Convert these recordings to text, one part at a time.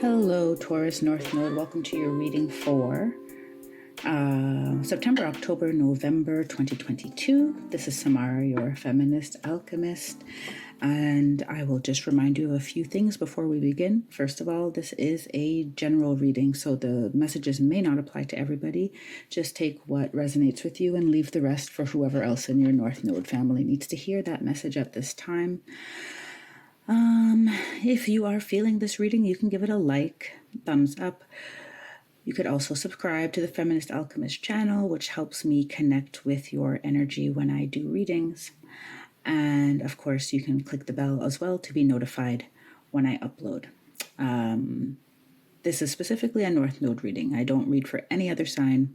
Hello, Taurus North Node. Welcome to your reading for September, October, November 2022. This is Samara, your feminist alchemist, and I will just remind you of a few things before we begin. First of all, this is a general reading, so the messages may not apply to everybody. Just take what resonates with you and leave the rest for whoever else in your North Node family needs to hear that message at this time. If you are feeling this reading, you can give it a like, thumbs up. You could also subscribe to the Feminist Alchemist channel, which helps me connect with your energy when I do readings. And of course, you can click the bell as well to be notified when I upload. This is specifically a North Node reading. I don't read for any other sign,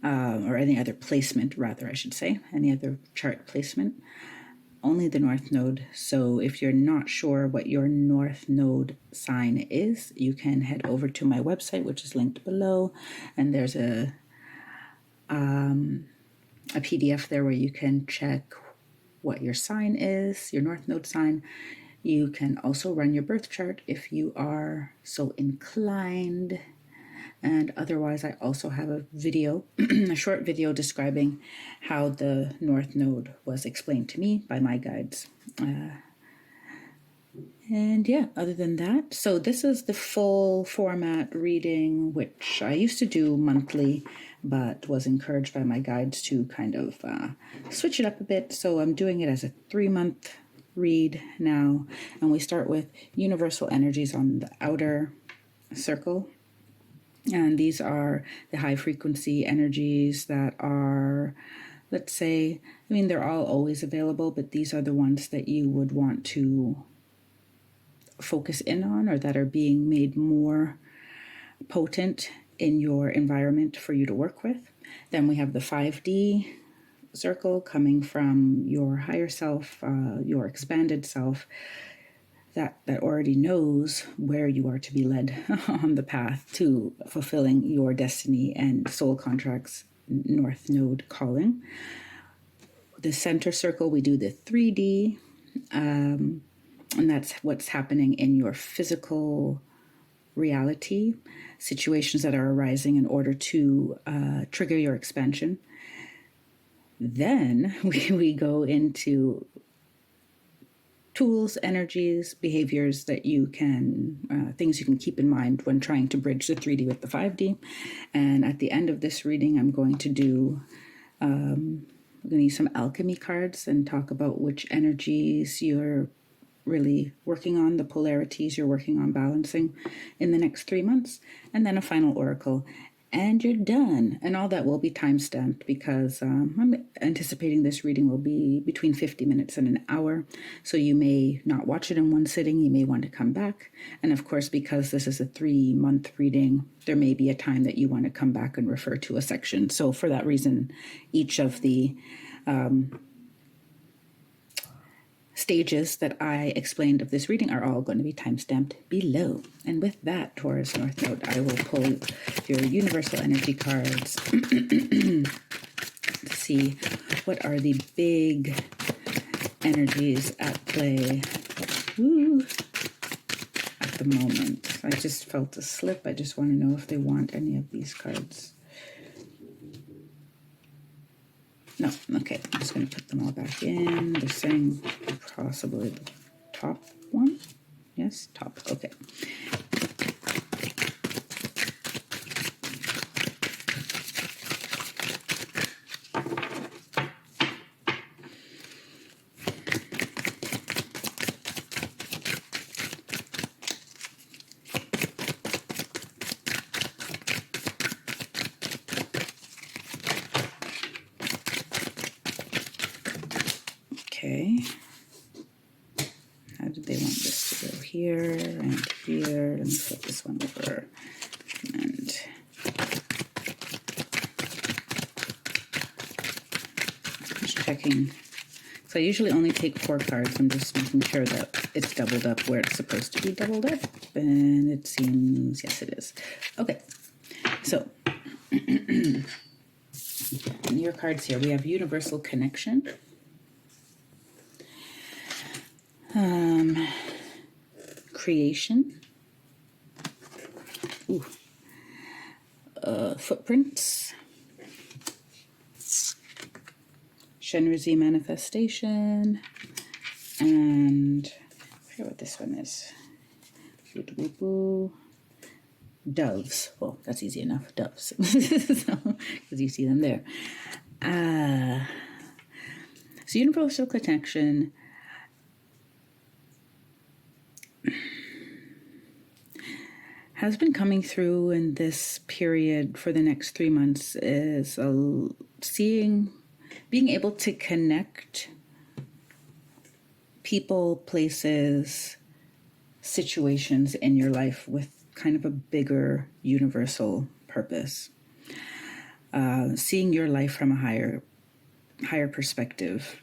or any other placement, rather, I should say, any other chart placement. Only the North Node. So if you're not sure what your North Node sign is, you can head over to my website, which is linked below, and there's a PDF there where you can check what your sign is, your North Node sign. You can also run your birth chart if you are so inclined. And otherwise, I also have a video, a short video describing how the North Node was explained to me by my guides. And yeah, other than that, so this is the full format reading, which I used to do monthly, but was encouraged by my guides to kind of switch it up a bit. So I'm doing it as a 3-month read now. And we start with universal energies on the outer circle. And these are the high frequency energies that are, let's say, I mean, they're all always available, but these are the ones that you would want to focus in on, or that are being made more potent in your environment for you to work with. Then we have the 5D circle coming from your higher self, your expanded self, that already knows where you are to be led on the path to fulfilling your destiny and soul contracts, North Node calling. The center circle, we do the 3D, and that's what's happening in your physical reality, situations that are arising in order to trigger your expansion. Then we go into tools, energies, behaviors that you can, things you can keep in mind when trying to bridge the 3D with the 5D. And at the end of this reading, I'm going to do, I'm going to use some alchemy cards and talk about which energies you're really working on, the polarities you're working on balancing in the next 3 months, and then a final oracle. And you're done. And all that will be time-stamped because I'm anticipating this reading will be between 50 minutes and an hour. So you may not watch it in one sitting. You may want to come back. And of course, because this is a 3-month reading, there may be a time that you want to come back and refer to a section. So for that reason, each of the stages that I explained of this reading are all going to be time-stamped below. And with that, Taurus North Node, I will pull your universal energy cards to see what are the big energies at play at the moment. I just felt a slip. I just want to know if they want any of these cards. No, okay, I'm just going to put them all back in. They're saying possibly the top one. Yes, top, okay. Okay, how did they want this to go? Here and here. Let me flip this one over. And just checking. So I usually only take 4 cards. I'm just making sure that it's doubled up where it's supposed to be doubled up. And it seems, yes, it is. Okay, so in your cards here, we have Universal Connection. Creation, Footprints, Shenrizi Manifestation, and I forget what this one is. Doves. Well, that's easy enough. Doves. Because you see them there. So universal connection has been coming through in this period for the next 3 months is being able to connect people, places, situations in your life with kind of a bigger universal purpose. Seeing your life from a higher perspective,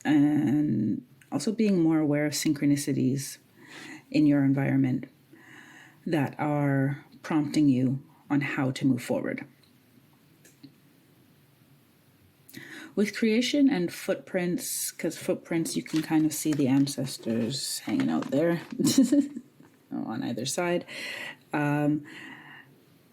and also being more aware of synchronicities in your environment that are prompting you on how to move forward. With creation and footprints, because footprints, you can kind of see the ancestors hanging out there on either side.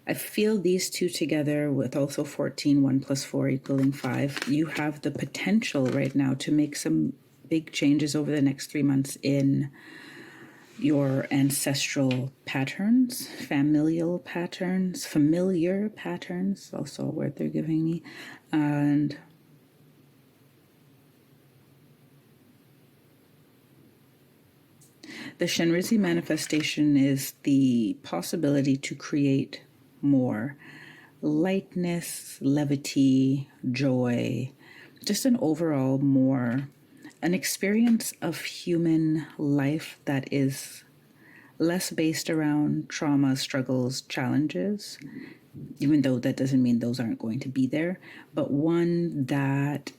I feel these two together with also 14, 1 + 4 = 5. You have the potential right now to make some big changes over the next 3 months in your ancestral patterns, familiar patterns, also a word they're giving me, and the Shenrizi manifestation is the possibility to create more lightness, levity, joy, just an overall an experience of human life that is less based around trauma, struggles, challenges, even though that doesn't mean those aren't going to be there, but one that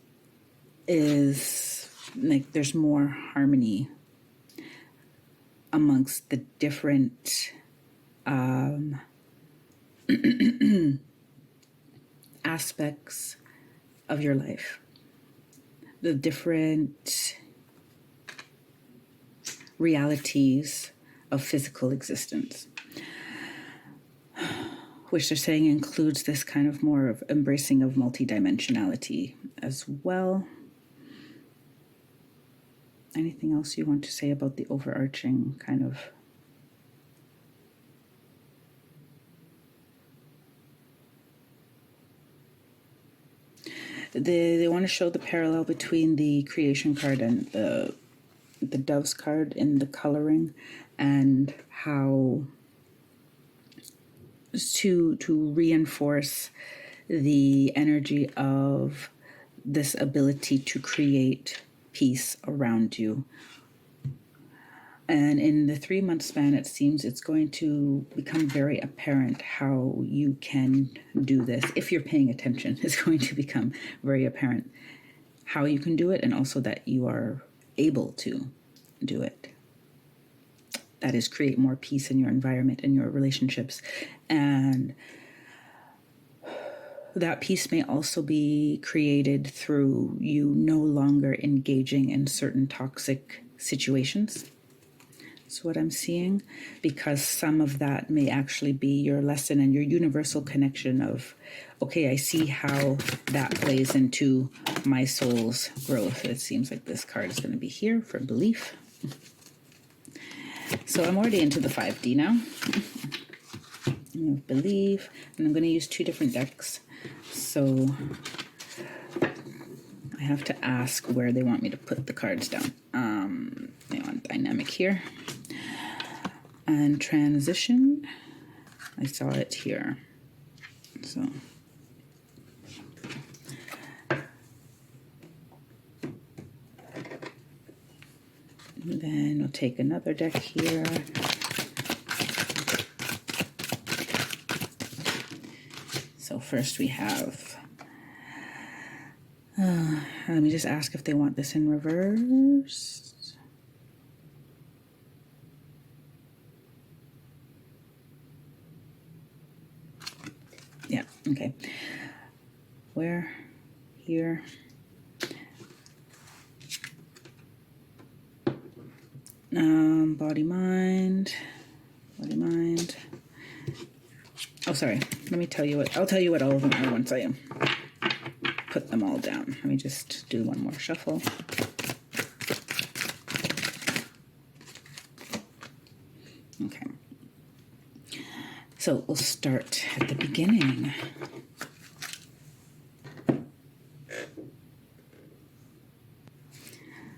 is like there's more harmony amongst the different aspects of your life, the different realities of physical existence, which they're saying includes this kind of more of embracing of multidimensionality as well. Anything else you want to say about the overarching kind of they want to show the parallel between the creation card and the doves card in the coloring, and how to reinforce the energy of this ability to create peace around you. And in the 3 month span, it seems it's going to become very apparent how you can do this. If you're paying attention, it's going to become very apparent how you can do it, and also that you are able to do it. That is, create more peace in your environment and your relationships. And that peace may also be created through you no longer engaging in certain toxic situations. That's what I'm seeing, because some of that may actually be your lesson and your universal connection of, okay, I see how that plays into my soul's growth. It seems like this card is going to be here for belief. So I'm already into the 5D now. Believe, and I'm going to use 2 different decks. So I have to ask where they want me to put the cards down. They want dynamic here. And transition, I saw it here. So and then we'll take another deck here. So first we have, let me just ask if they want this in reverse. Yeah, okay. Where? Here. Body, mind. sorry. Let me tell you what, I'll tell you what all of them are once I put them all down. Let me just do one more shuffle. Okay. So we'll start at the beginning.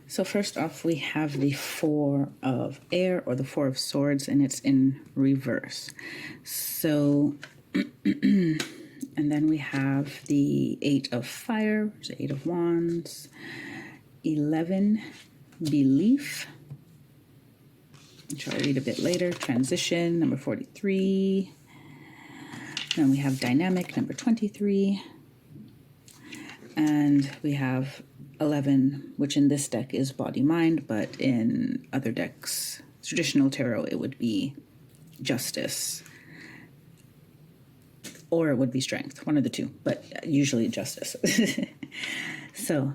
So first off, we have the Four of Air, or the Four of Swords, and it's in reverse. So, and then we have the Eight of Fire, the Eight of Wands, 11, Belief, which I'll read a bit later, Transition, number 43. Then we have Dynamic, number 23. And we have 11, which in this deck is Body Mind, but in other decks, traditional tarot, it would be Justice. Or it would be Strength, one of the two, but usually Justice. So,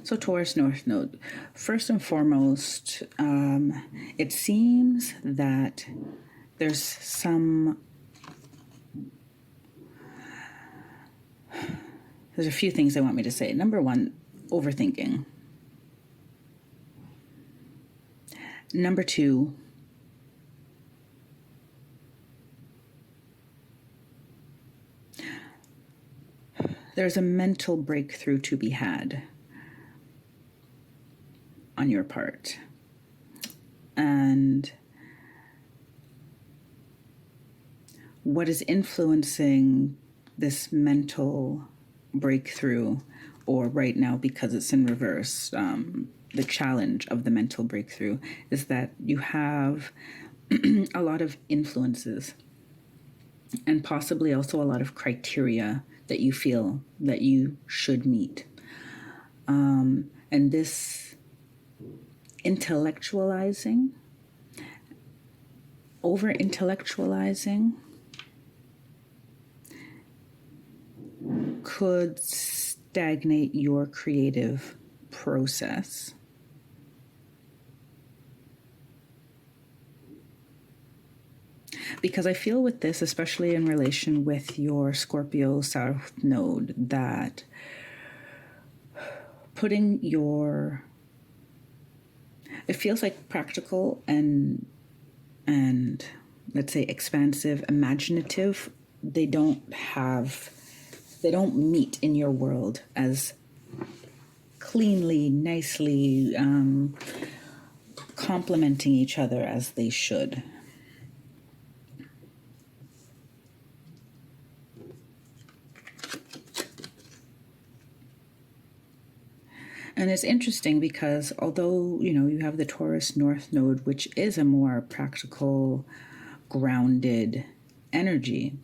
so Taurus North Node. First and foremost, it seems that there's a few things they want me to say. Number one, overthinking. Number two, there's a mental breakthrough to be had on your part. And what is influencing this mental breakthrough, or right now because it's in reverse, the challenge of the mental breakthrough is that you have a lot of influences and possibly also a lot of criteria that you feel that you should meet. And this intellectualizing, over-intellectualizing, could stagnate your creative process. Because I feel with this, especially in relation with your Scorpio South Node, that putting your, it feels like practical and let's say expansive, imaginative, they don't meet in your world as cleanly, nicely complementing each other as they should. And it's interesting because although, you have the Taurus North Node, which is a more practical, grounded energy,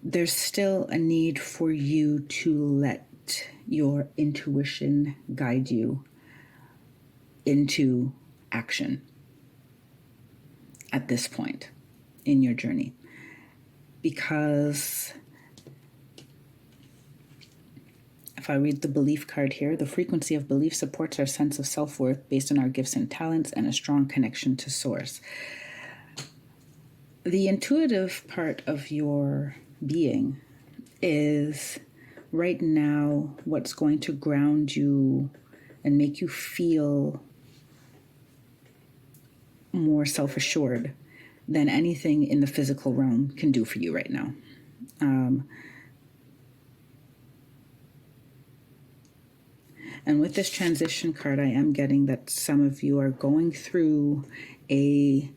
there's still a need for you to let your intuition guide you into action at this point in your journey. Because if I read the belief card here, the frequency of belief supports our sense of self-worth based on our gifts and talents and a strong connection to source. The intuitive part of your being is right now what's going to ground you and make you feel more self-assured than anything in the physical realm can do for you right now. And with this transition card, I am getting that some of you are going through a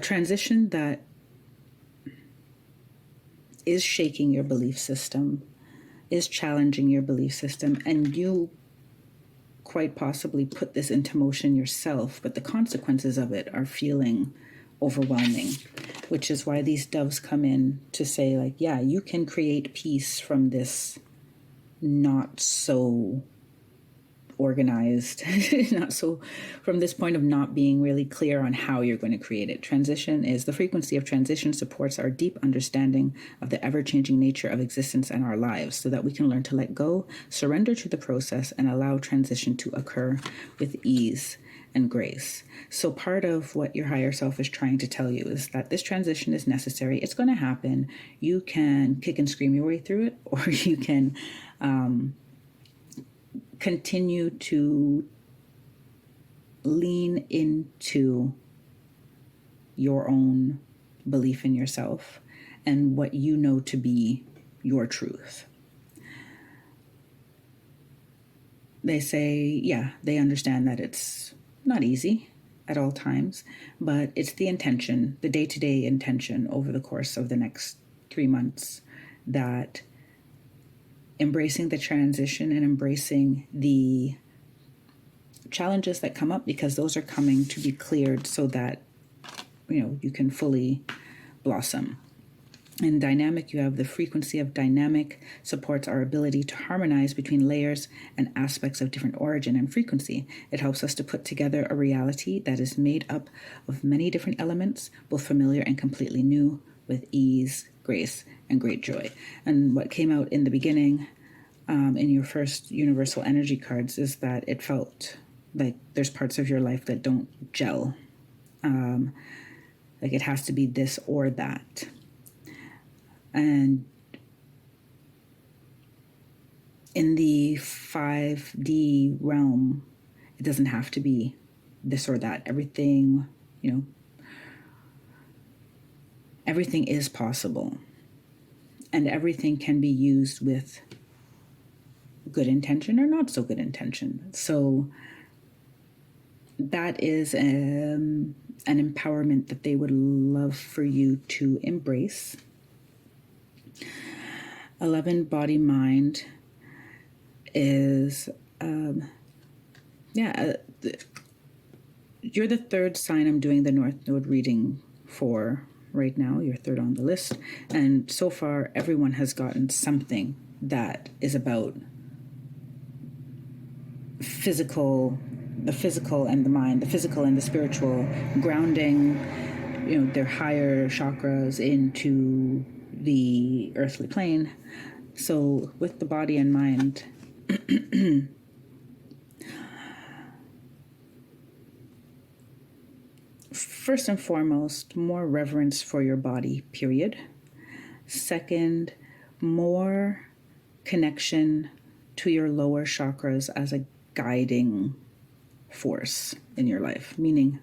transition that is shaking your belief system, is challenging your belief system, and you quite possibly put this into motion yourself, but the consequences of it are feeling overwhelming, which is why these doves come in to say, like, yeah, you can create peace from this not so organized, not so from this point of not being really clear on how you're going to create it. Transition is the frequency of transition supports our deep understanding of the ever-changing nature of existence and our lives so that we can learn to let go, surrender to the process, and allow transition to occur with ease and grace. So part of what your higher self is trying to tell you is that this transition is necessary. It's going to happen. You can kick and scream your way through it, or you can continue to lean into your own belief in yourself and what you know to be your truth. They say, yeah, they understand that it's not easy at all times, but it's the intention, the day-to-day intention over the course of the next 3 months, that embracing the transition and embracing the challenges that come up, because those are coming to be cleared so that, you can fully blossom. In dynamic, you have the frequency of dynamic supports our ability to harmonize between layers and aspects of different origin and frequency. It helps us to put together a reality that is made up of many different elements, both familiar and completely new, with ease, grace, and great joy. And what came out in the beginning in your first universal energy cards is that it felt like there's parts of your life that don't gel. Like it has to be this or that. And in the 5D realm, it doesn't have to be this or that. Everything, everything is possible. And everything can be used with good intention or not so good intention. So that is an empowerment that they would love for you to embrace. 11 body mind is you're the third sign I'm doing the North Node reading for right now. You're third on the list, and so far everyone has gotten something that is about the physical and the mind, the physical and the spiritual, grounding their higher chakras into the earthly plane. So with the body and mind, first and foremost, more reverence for your body, period. Second, more connection to your lower chakras as a guiding force in your life, meaning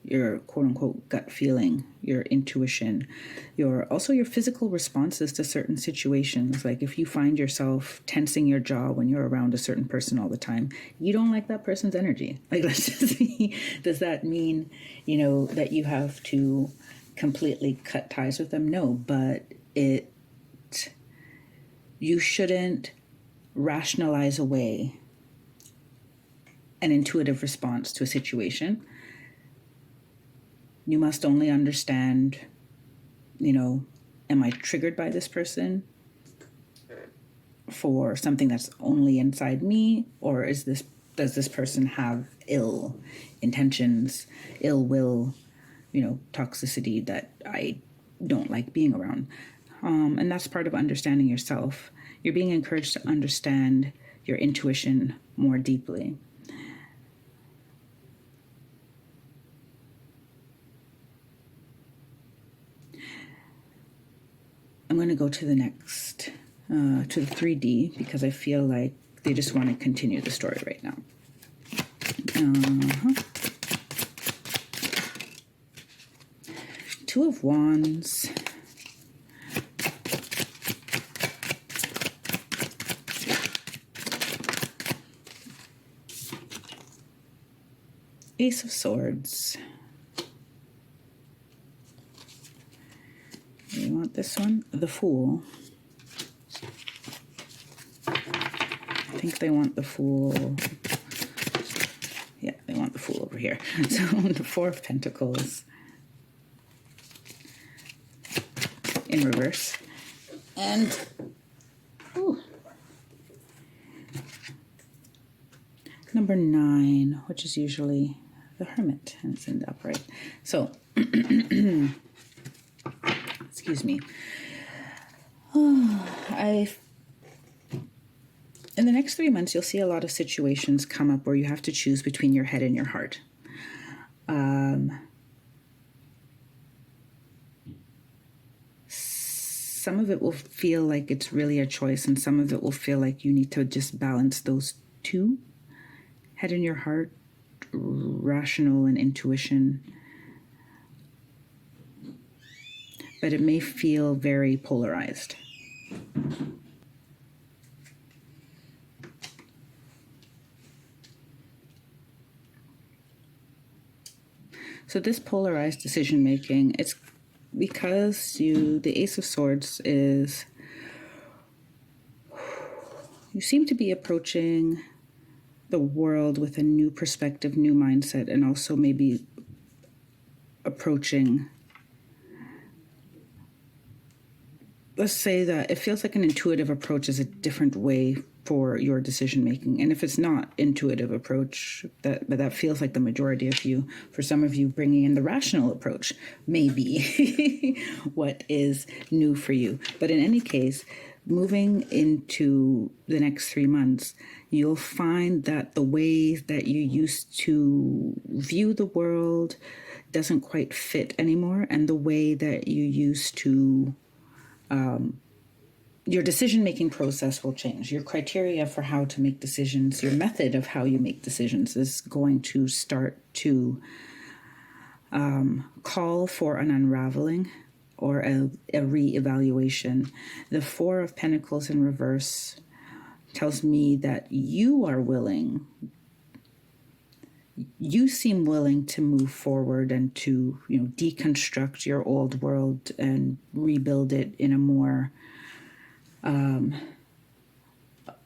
your quote-unquote gut feeling, your intuition, your physical responses to certain situations. Like if you find yourself tensing your jaw when you're around a certain person all the time, you don't like that person's energy. Like, let's just see, does that mean, that you have to completely cut ties with them? No, but you shouldn't rationalize away an intuitive response to a situation. You must only understand, am I triggered by this person for something that's only inside me? Or does this person have ill intentions, ill will, toxicity that I don't like being around? And that's part of understanding yourself. You're being encouraged to understand your intuition more deeply. I'm going to go to the next, to the 3D, because I feel like they just want to continue the story right now. Two of Wands. Ace of Swords. You want this one? The Fool. I think they want the Fool. Yeah, they want the Fool over here. So the Four of Pentacles in reverse. And number 9, which is usually the Hermit, and it's in the upright. So, excuse me. In the next 3 months, you'll see a lot of situations come up where you have to choose between your head and your heart. Some of it will feel like it's really a choice, and some of it will feel like you need to just balance those two, head and your heart, rational and intuition. But it may feel very polarized. So this polarized decision making, it's because the Ace of Swords is, you seem to be approaching the world with a new perspective, new mindset, and also maybe approaching, let's say that it feels like an intuitive approach is a different way for your decision making. And if it's not intuitive approach, but that feels like the majority of you, for some of you, bringing in the rational approach may be what is new for you. But in any case, moving into the next 3 months, you'll find that the way that you used to view the world doesn't quite fit anymore, and the way that you used to your decision-making process will change. Your criteria for how to make decisions, your method of how you make decisions is going to start to call for an unraveling or a re-evaluation. The Four of Pentacles in reverse tells me that you are willing, you seem willing to move forward and to, deconstruct your old world and rebuild it in a more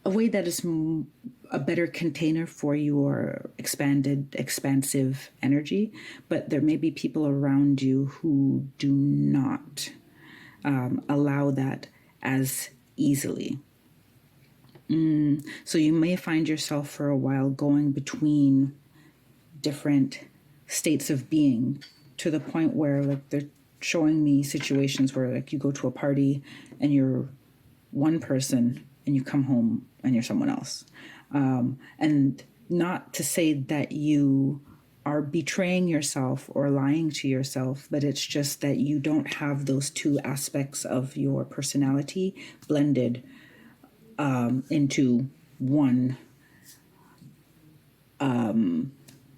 a way that is a better container for your expansive energy. But there may be people around you who do not allow that as easily. So you may find yourself for a while going between different states of being, to the point where, like, they're showing me situations where, like, you go to a party and you're one person and you come home and you're someone else. And not to say that you are betraying yourself or lying to yourself, but it's just that you don't have those two aspects of your personality blended into one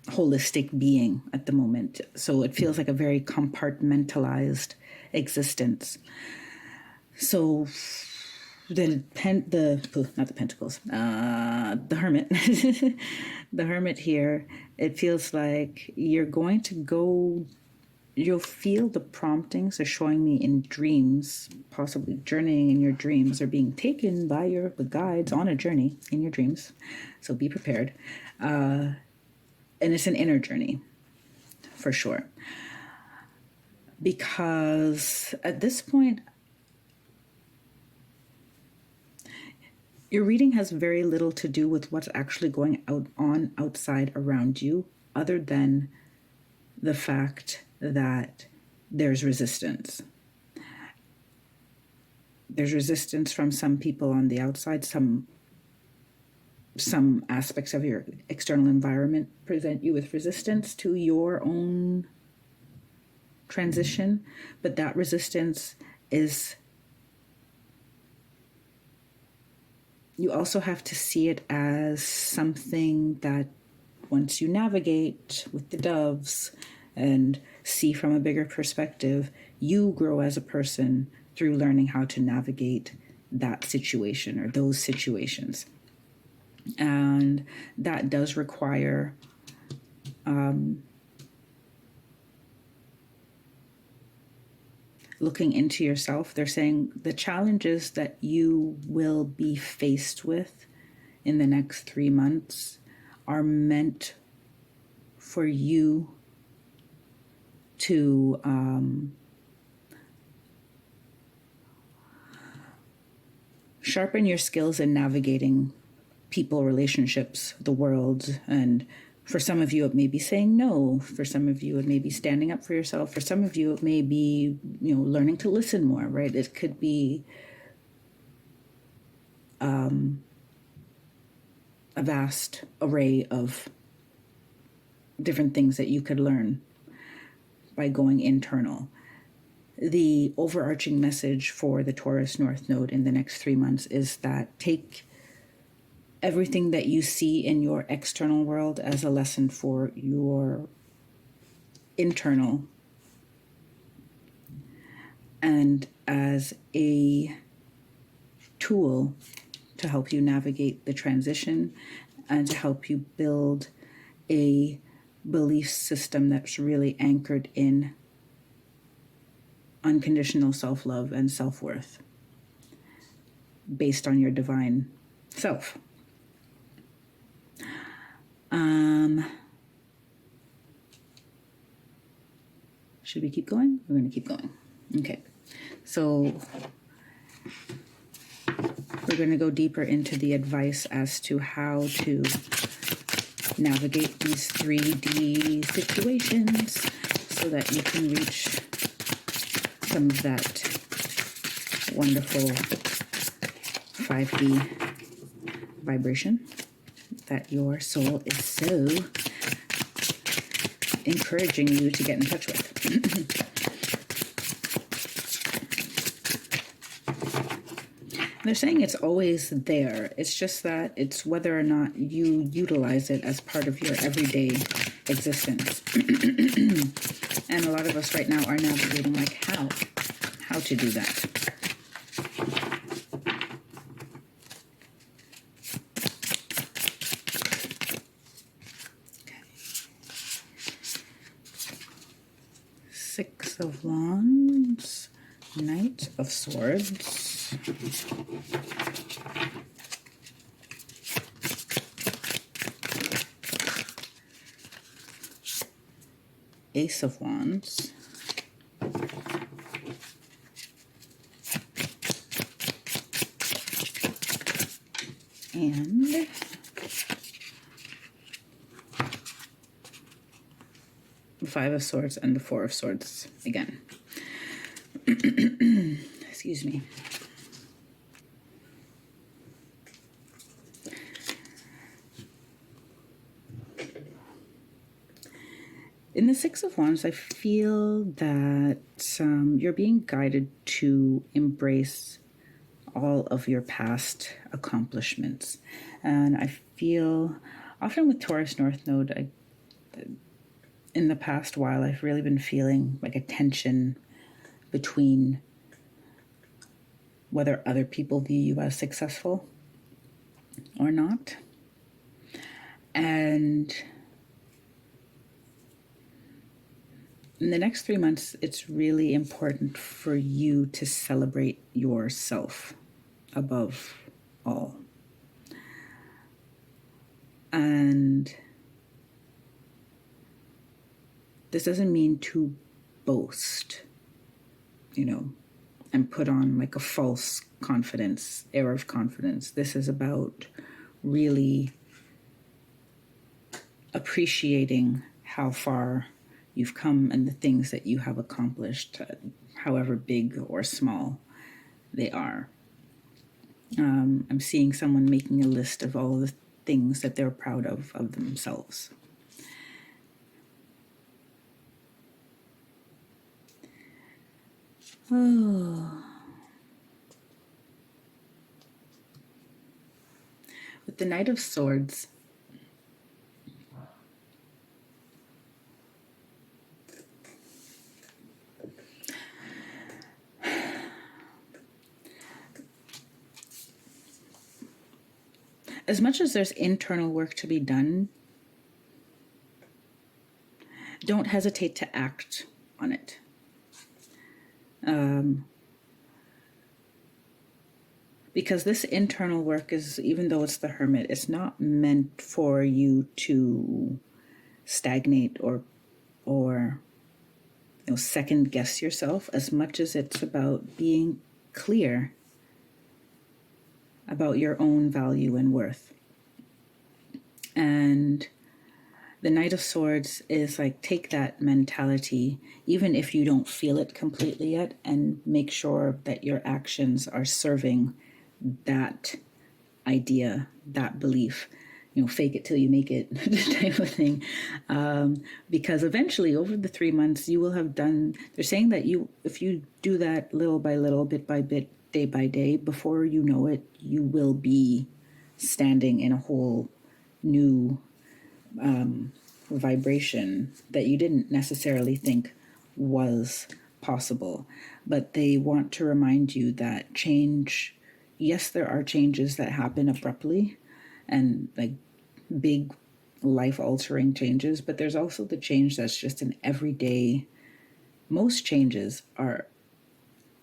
holistic being at the moment. So it feels like a very compartmentalized existence. So the Hermit, the Hermit here, it feels like you're going to go, you'll feel the promptings are showing me in dreams, possibly journeying in your dreams or being taken by the guides on a journey in your dreams. So be prepared. And it's an inner journey for sure. Because at this point, your reading has very little to do with what's actually going on outside around you, other than the fact that there's resistance. There's resistance from some people on the outside. Some aspects of your external environment present you with resistance to your own transition, but that resistance is, you also have to see it as something that once you navigate with the doves and see from a bigger perspective, you grow as a person through learning how to navigate that situation or those situations. And that does require looking into yourself. They're saying the challenges that you will be faced with in the next 3 months are meant for you to sharpen your skills in navigating people, relationships, the world. And for some of you, it may be saying no. For some of you, it may be standing up for yourself. For some of you, it may be, learning to listen more, right? It could be a vast array of different things that you could learn by going internal. The overarching message for the Taurus North Node in the next 3 months is that take everything that you see in your external world as a lesson for your internal, and as a tool to help you navigate the transition and to help you build a belief system that's really anchored in unconditional self-love and self-worth based on your divine self. Should we keep going? We're going to keep going. Okay. So we're going to go deeper into the advice as to how to navigate these 3D situations so that you can reach some of that wonderful 5D vibration that your soul is so encouraging you to get in touch with. They're saying it's always there. It's just that it's whether or not you utilize it as part of your everyday existence. And a lot of us right now are navigating like how to do that. Okay. 6 of Wands, Knight of Swords. Ace of Wands. And the 5 of Swords and the 4 of Swords again. Excuse me. In the 6 of Wands, I feel that you're being guided to embrace all of your past accomplishments. And I feel, often with Taurus North Node, in the past while, I've really been feeling like a tension between whether other people view you as successful or not. And in the next 3 months, it's really important for you to celebrate yourself above all. And this doesn't mean to boast, and put on like a false confidence, air of confidence. This is about really appreciating how far you've come and the things that you have accomplished, however big or small they are. I'm seeing someone making a list of all the things that they're proud of themselves. Oh. With the Knight of Swords, as much as there's internal work to be done, don't hesitate to act on it. Because this internal work is, even though it's the Hermit, it's not meant for you to stagnate or second guess yourself, as much as it's about being clear about your own value and worth. And the Knight of Swords is like, take that mentality, even if you don't feel it completely yet, and make sure that your actions are serving that idea, that belief. Fake it till you make it type of thing. Because eventually, over the 3 months, you will have done, they're saying that if you do that little by little, bit by bit, day by day, before you know it, you will be standing in a whole new vibration that you didn't necessarily think was possible. But they want to remind you that change, yes, there are changes that happen abruptly and like big life altering changes, but there's also the change that's just an everyday. Most changes are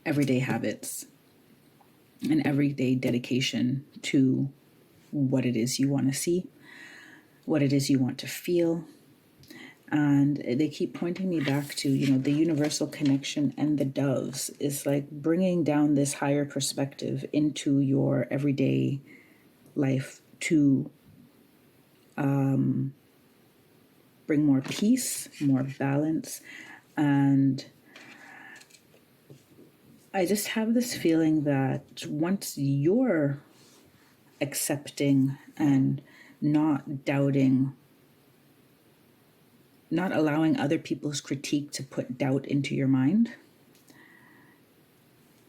everyday habits and everyday dedication to what it is you want to see, what it is you want to feel. And they keep pointing me back to, the universal connection and the doves is like bringing down this higher perspective into your everyday life to bring more peace, more balance. And I just have this feeling that once you're accepting and not doubting, not allowing other people's critique to put doubt into your mind.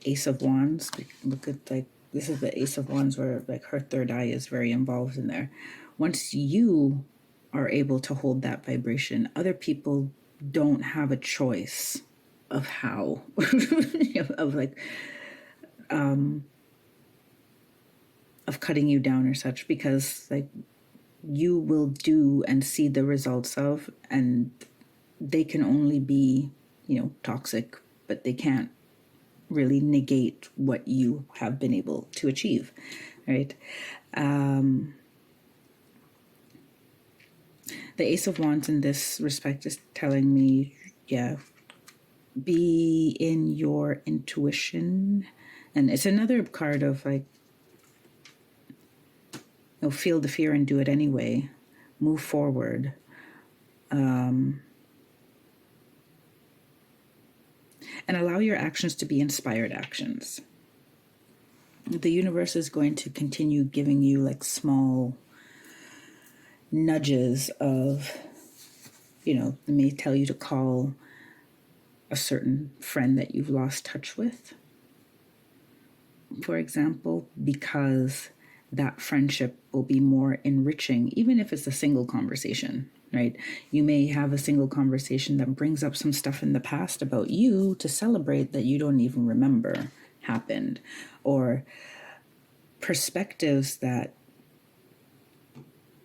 Ace of Wands, look at this is the Ace of Wands where like her third eye is very involved in there. Once you are able to hold that vibration, other people don't have a choice of how, of cutting you down or such, because like you will do and see the results of, and they can only be, toxic, but they can't really negate what you have been able to achieve, right? The Ace of Wands in this respect is telling me, be in your intuition. And it's another card of like, feel the fear and do it anyway. Move forward. And allow your actions to be inspired actions. The universe is going to continue giving you like small nudges of, they may tell you to call a certain friend that you've lost touch with, for example, because that friendship will be more enriching, even if it's a single conversation, right? You may have a single conversation that brings up some stuff in the past about you to celebrate that you don't even remember happened, or perspectives that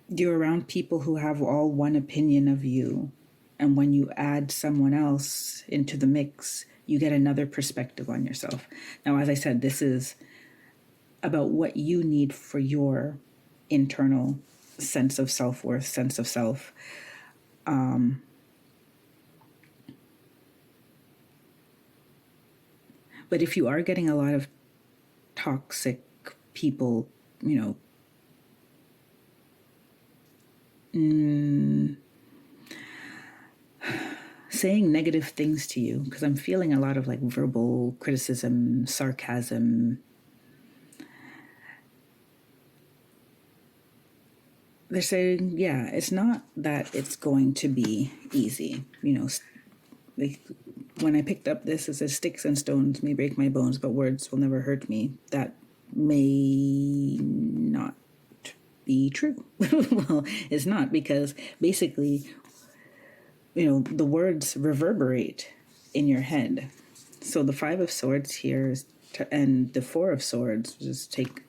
you're around people who have all one opinion of you. And when you add someone else into the mix, you get another perspective on yourself. Now, as I said, this is about what you need for your internal sense of self-worth, sense of self. But if you are getting a lot of toxic people, saying negative things to you, because I'm feeling a lot of like verbal criticism, sarcasm. They're saying, it's not that it's going to be easy. Like when I picked up this, it says sticks and stones may break my bones, but words will never hurt me. That may not be true. Well, it's not, because basically, the words reverberate in your head. So the Five of Swords here and the Four of Swords just take,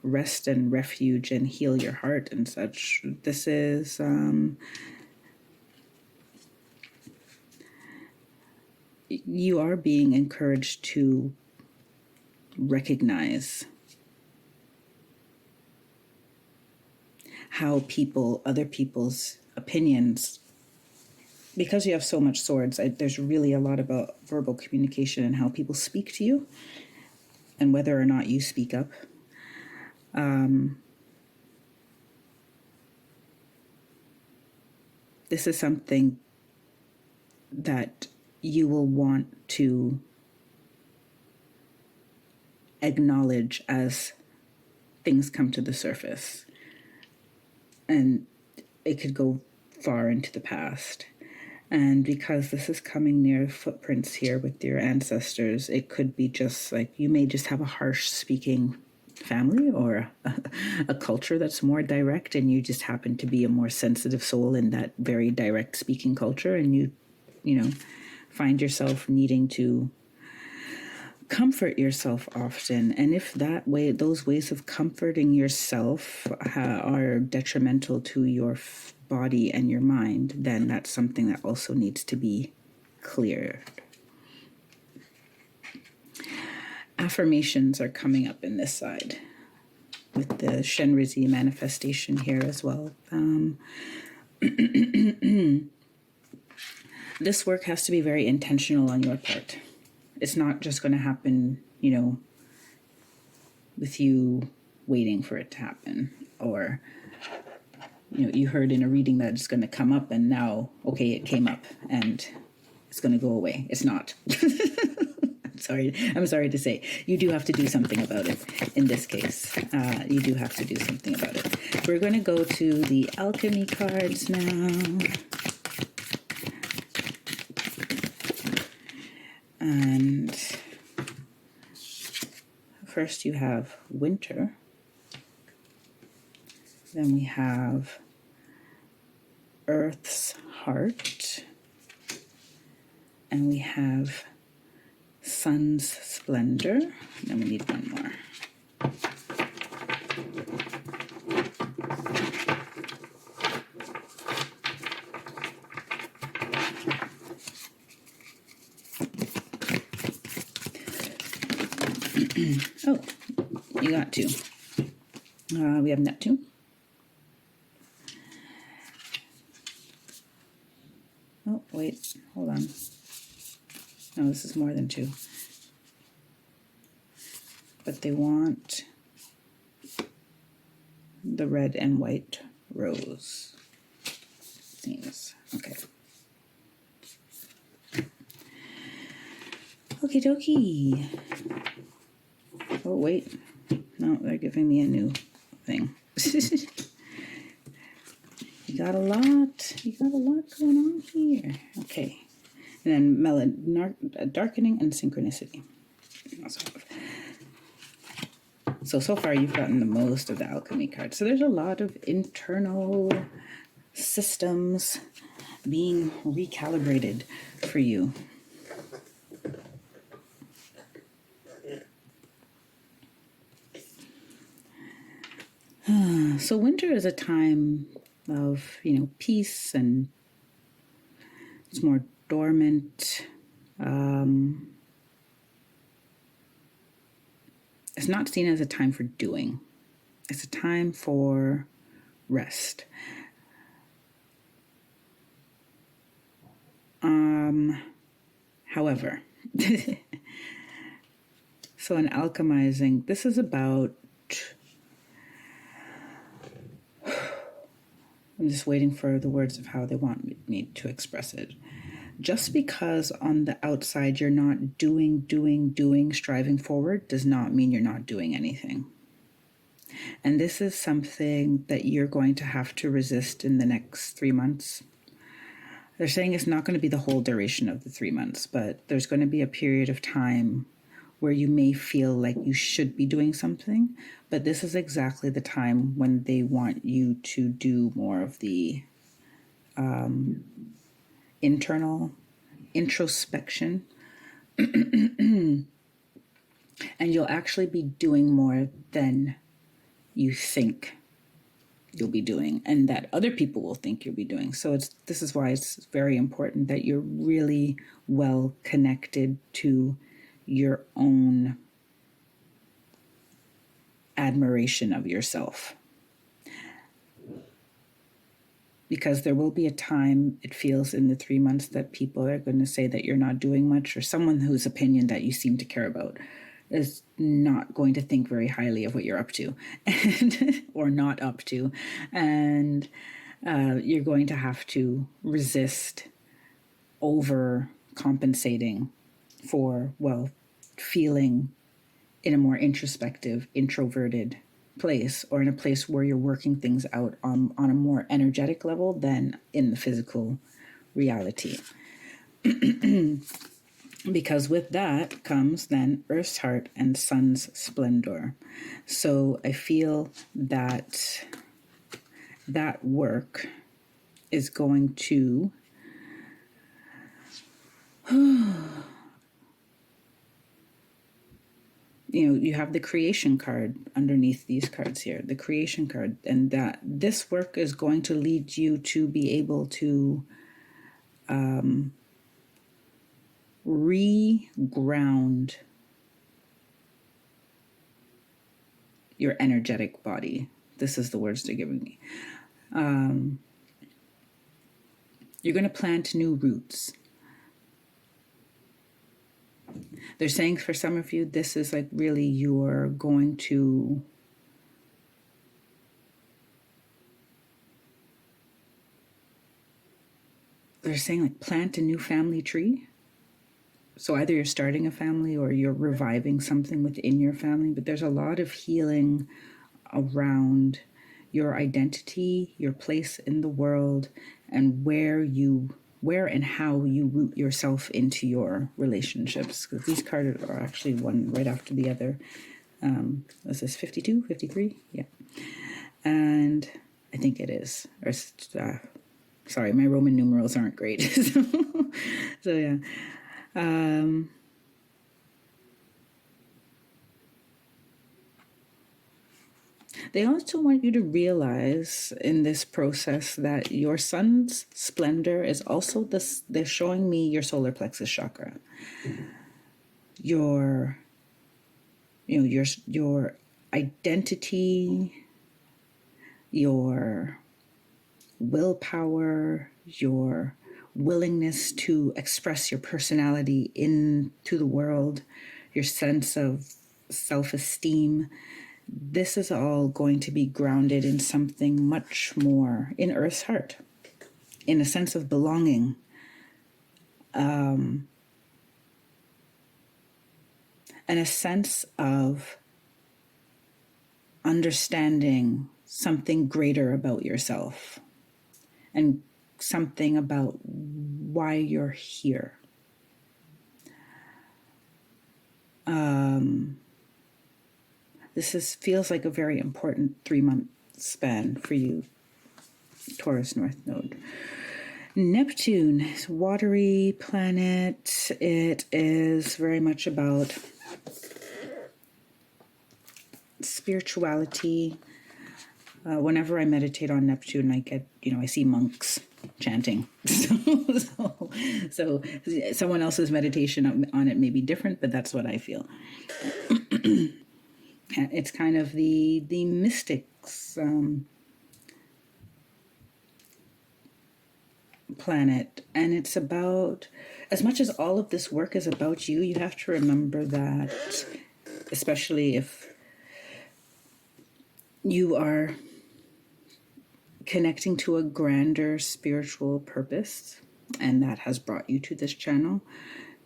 rest and refuge and heal your heart and such. This is you are being encouraged to recognize how other people's opinions, because you have so much swords, there's really a lot about verbal communication and how people speak to you and whether or not you speak up. this is something that you will want to acknowledge as things come to the surface. And it could go far into the past. And because this is coming near footprints here with your ancestors, it could be just like you may just have a harsh speaking family or a culture that's more direct, and you just happen to be a more sensitive soul in that very direct speaking culture, and you find yourself needing to comfort yourself often. And if those ways of comforting yourself are detrimental to your body and your mind, then that's something that also needs to be cleared. Affirmations are coming up in this side with the Shenrizi manifestation here as well. This work has to be very intentional on your part. It's not just going to happen, with you waiting for it to happen, or you heard in a reading that it's going to come up, and now, okay, it came up and it's going to go away. It's not. I'm sorry to say. You do have to do something about it in this case. You do have to do something about it. We're going to go to the Alchemy cards now. And first you have Winter. Then we have Earth's Heart. And we have Sun's Splendor. And then we need one more. Oh, you got two. We have Neptune. Oh, wait, hold on. No, this is more than two. But they want the red and white rose. Seems okay. Okie dokie. Oh, wait. No, they're giving me a new thing. You got a lot going on here. Okay. And then darkening and synchronicity. So far you've gotten the most of the alchemy cards. So there's a lot of internal systems being recalibrated for you. So winter is a time of, peace, and it's more dormant. It's not seen as a time for doing. It's a time for rest. However, so in alchemizing, this is about, I'm just waiting for the words of how they want me to express it. Just because on the outside you're not doing, striving forward, does not mean you're not doing anything. And this is something that you're going to have to resist in the next 3 months. They're saying it's not going to be the whole duration of the 3 months, but there's going to be a period of time where you may feel like you should be doing something, but this is exactly the time when they want you to do more of the internal introspection. And you'll actually be doing more than you think you'll be doing, and that other people will think you'll be doing. So this is why it's very important that you're really well connected to your own admiration of yourself. Because there will be a time, it feels, in the 3 months that people are going to say that you're not doing much, or someone whose opinion that you seem to care about is not going to think very highly of what you're up to, and or not up to. And you're going to have to resist overcompensating for, well, feeling in a more introspective, introverted place, or in a place where you're working things out on a more energetic level than in the physical reality. Because with that comes then Earth's heart and Sun's splendor. So I feel that that work is going to you have the creation card underneath these cards here, the creation card, and that this work is going to lead you to be able to re-ground your energetic body. This is the words they're giving me. You're going to plant new roots. They're saying for some of you, this is like really you're going to they're saying like plant a new family tree. So either you're starting a family or you're reviving something within your family, but there's a lot of healing around your identity, your place in the world, and where and how you root yourself into your relationships. Because these cards are actually one right after the other. Is this 52, 53? Yeah. And I think it is. Or, sorry, my Roman numerals aren't great. So yeah. They also want you to realize in this process that your sun's splendor is also this. They're showing me your solar plexus chakra. Your identity, your willpower, your willingness to express your personality into the world, your sense of self-esteem. This is all going to be grounded in something much more in Earth's heart, in a sense of belonging. And a sense of understanding something greater about yourself and something about why you're here. This feels like a very important 3-month span for you, Taurus North Node. Neptune is a watery planet. It is very much about spirituality. Whenever I meditate on Neptune, I get, I see monks chanting. So someone else's meditation on it may be different, but that's what I feel. It's kind of the mystics planet, and it's about, as much as all of this work is about you, you have to remember that, especially if you are connecting to a grander spiritual purpose, and that has brought you to this channel,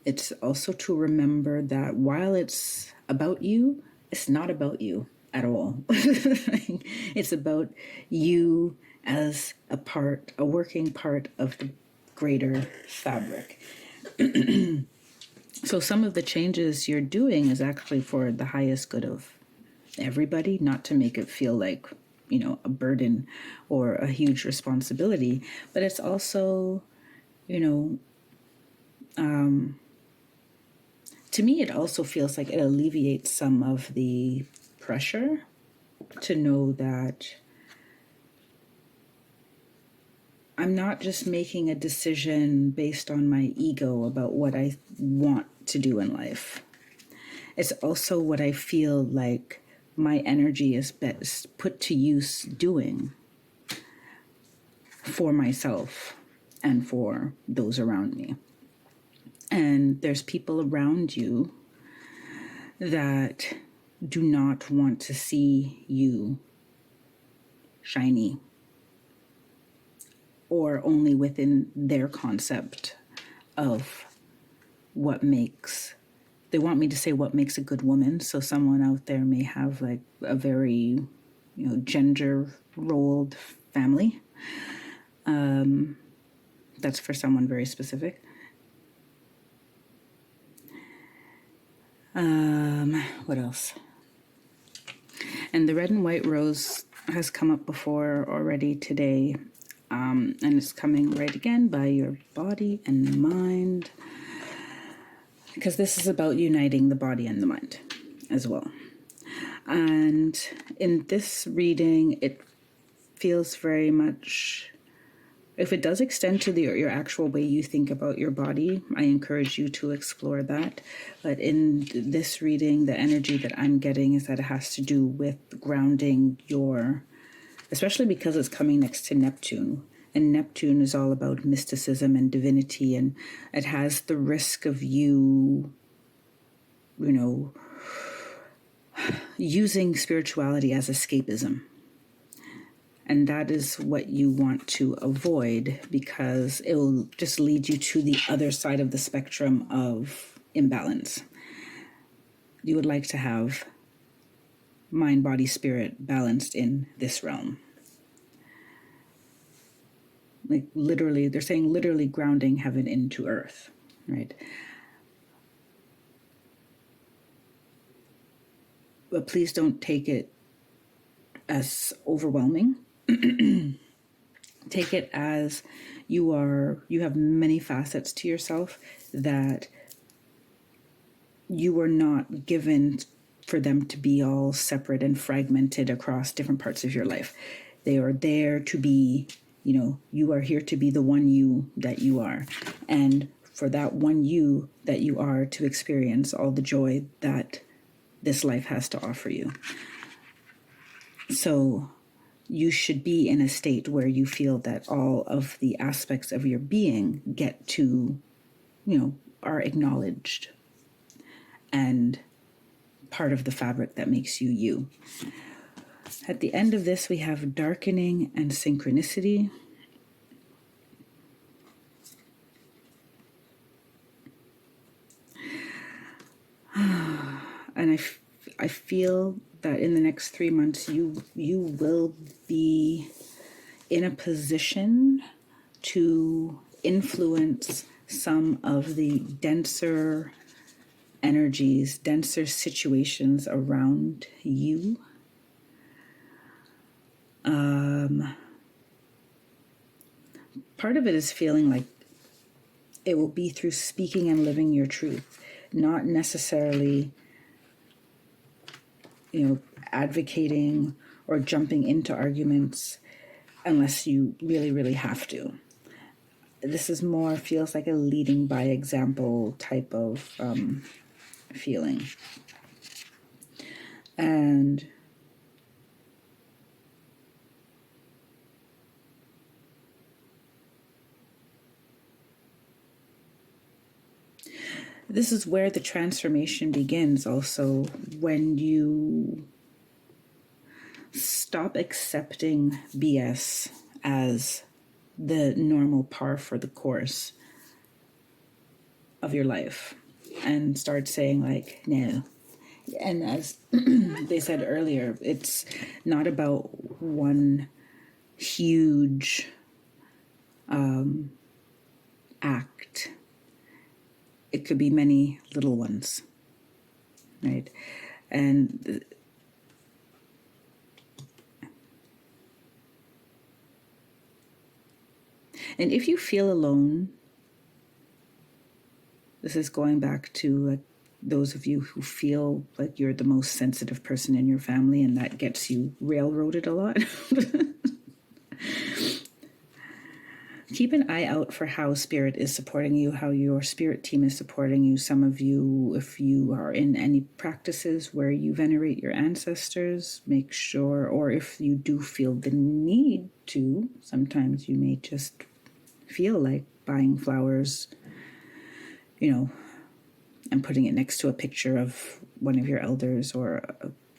it's also to remember that while it's about you, it's not about you at all. It's about you as a working part of the greater fabric. So some of the changes you're doing is actually for the highest good of everybody, not to make it feel like, a burden or a huge responsibility, but it's also, to me, it also feels like it alleviates some of the pressure to know that I'm not just making a decision based on my ego about what I want to do in life. It's also what I feel like my energy is best put to use doing for myself and for those around me. And there's people around you that do not want to see you shiny. or only within their concept of what makes, they want me to say what makes a good woman. So someone out there may have like a very, gender rolled family. That's for someone very specific. What else? And the red and white rose has come up before already today. And it's coming right again by your body and mind, because this is about uniting the body and the mind as well. And in this reading, it feels very much, if it does extend to your actual way you think about your body, I encourage you to explore that. But in this reading, the energy that I'm getting is that it has to do with grounding your, especially because it's coming next to Neptune. And Neptune is all about mysticism and divinity, and it has the risk of you, using spirituality as escapism. And that is what you want to avoid, because it will just lead you to the other side of the spectrum of imbalance. You would like to have mind, body, spirit balanced in this realm. Like literally, they're saying literally grounding heaven into earth, right? But please don't take it as overwhelming. Take it as you have many facets to yourself that you were not given for them to be all separate and fragmented across different parts of your life. They are there to be, you are here to be the one you that you are. And for that one you that you are to experience all the joy that this life has to offer you. So you should be in a state where you feel that all of the aspects of your being get to, are acknowledged and part of the fabric that makes you you. At the end of this, we have darkening and synchronicity. And I feel that in the next 3 months, you will be in a position to influence some of the denser energies, denser situations around you. Part of it is feeling like it will be through speaking and living your truth, not necessarily advocating or jumping into arguments unless you really, really have to. This is more, feels like a leading by example type of feeling. And this is where the transformation begins also, when you stop accepting BS as the normal par for the course of your life and start saying like, no. And as they said earlier, it's not about one huge act. It could be many little ones, right? And if you feel alone, this is going back to like those of you who feel like you're the most sensitive person in your family, and that gets you railroaded a lot. Keep an eye out for how spirit is supporting you, how your spirit team is supporting you. Some of you, if you are in any practices where you venerate your ancestors, make sure, or if you do feel the need to, sometimes you may just feel like buying flowers, and putting it next to a picture of one of your elders or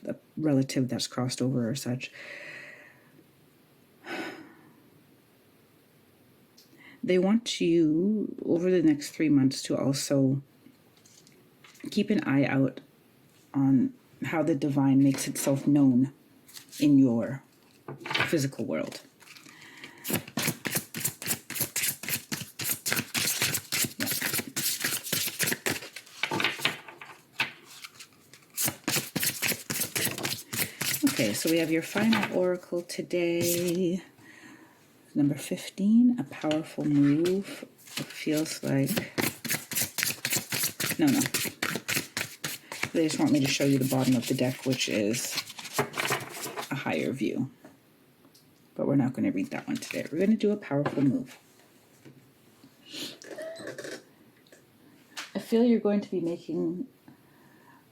a relative that's crossed over or such. They want you over the next 3 months to also keep an eye out on how the divine makes itself known in your physical world. Okay, so we have your final oracle today. Number 15, a powerful move. It feels like... No. They just want me to show you the bottom of the deck, which is a higher view. But we're not going to read that one today. We're going to do a powerful move. I feel you're going to be making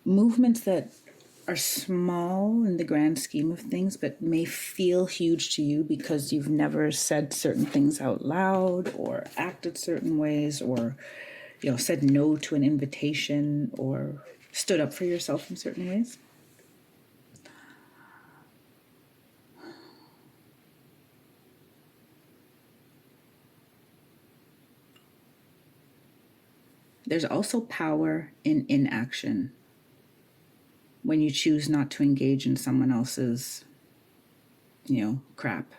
movements that are small in the grand scheme of things, but may feel huge to you because you've never said certain things out loud or acted certain ways, or said no to an invitation or stood up for yourself in certain ways. There's also power in inaction. When you choose not to engage in someone else's, crap,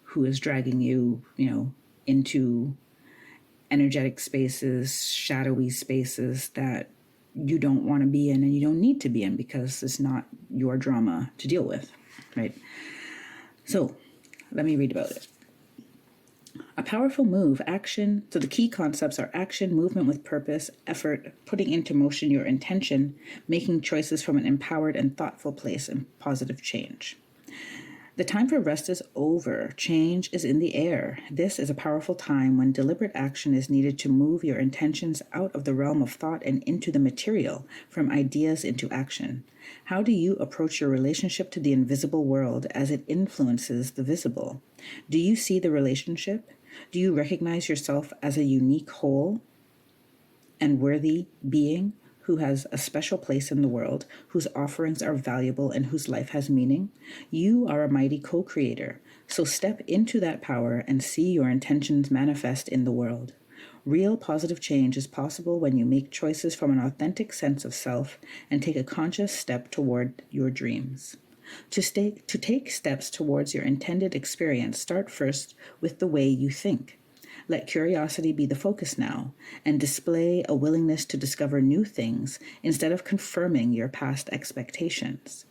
who is dragging you, into energetic spaces, shadowy spaces that you don't want to be in and you don't need to be in because it's not your drama to deal with, right? So let me read about it. A powerful move, action. So the key concepts are action, movement with purpose, effort, putting into motion your intention, making choices from an empowered and thoughtful place, and positive change. The time for rest is over. Change is in the air. This is a powerful time when deliberate action is needed to move your intentions out of the realm of thought and into the material, from ideas into action. How do you approach your relationship to the invisible world as it influences the visible? Do you see the relationship? Do you recognize yourself as a unique whole and worthy being who has a special place in the world, whose offerings are valuable and whose life has meaning? You are a mighty co-creator, so step into that power and see your intentions manifest in the world. Real positive change is possible when you make choices from an authentic sense of self and take a conscious step toward your dreams. To take steps towards your intended experience, start first with the way you think. Let curiosity be the focus now, and display a willingness to discover new things instead of confirming your past expectations.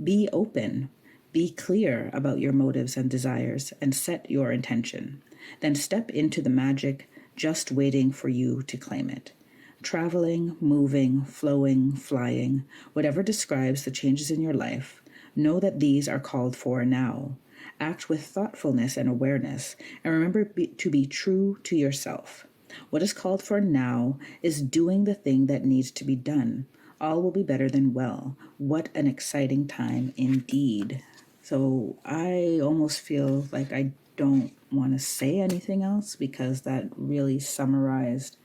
Be open, be clear about your motives and desires, and set your intention. Then step into the magic just waiting for you to claim it. Traveling, moving, flowing, flying, whatever describes the changes in your life, know that these are called for now. Act with thoughtfulness and awareness, and remember to be true to yourself. What is called for now is doing the thing that needs to be done. All will be better than well. What an exciting time indeed. So I almost feel like I don't want to say anything else because that really summarized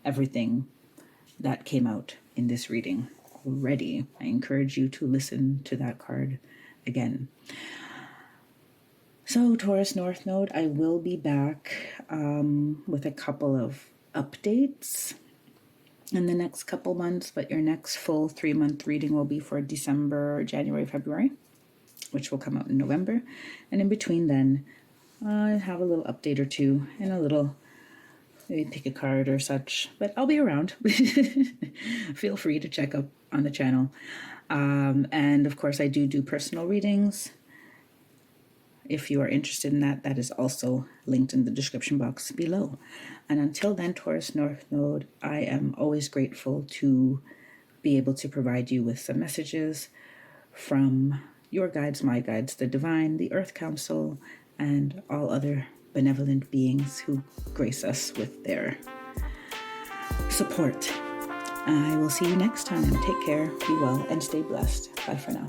everything that came out in this reading already. I encourage you to listen to that card again. So Taurus North Node, I will be back with a couple of updates in the next couple months, but your next full 3-month reading will be for December, January, February, which will come out in November. And in between then, I have a little update or two and a little, maybe pick a card or such, but I'll be around. Feel free to check up on the channel. And of course, I do personal readings. If you are interested in that, that is also linked in the description box below. And until then, Taurus North Node, I am always grateful to be able to provide you with some messages from your guides, my guides, the divine, the Earth Council, and all other benevolent beings who grace us with their support. I will see you next time. Take care, be well, and stay blessed. Bye for now.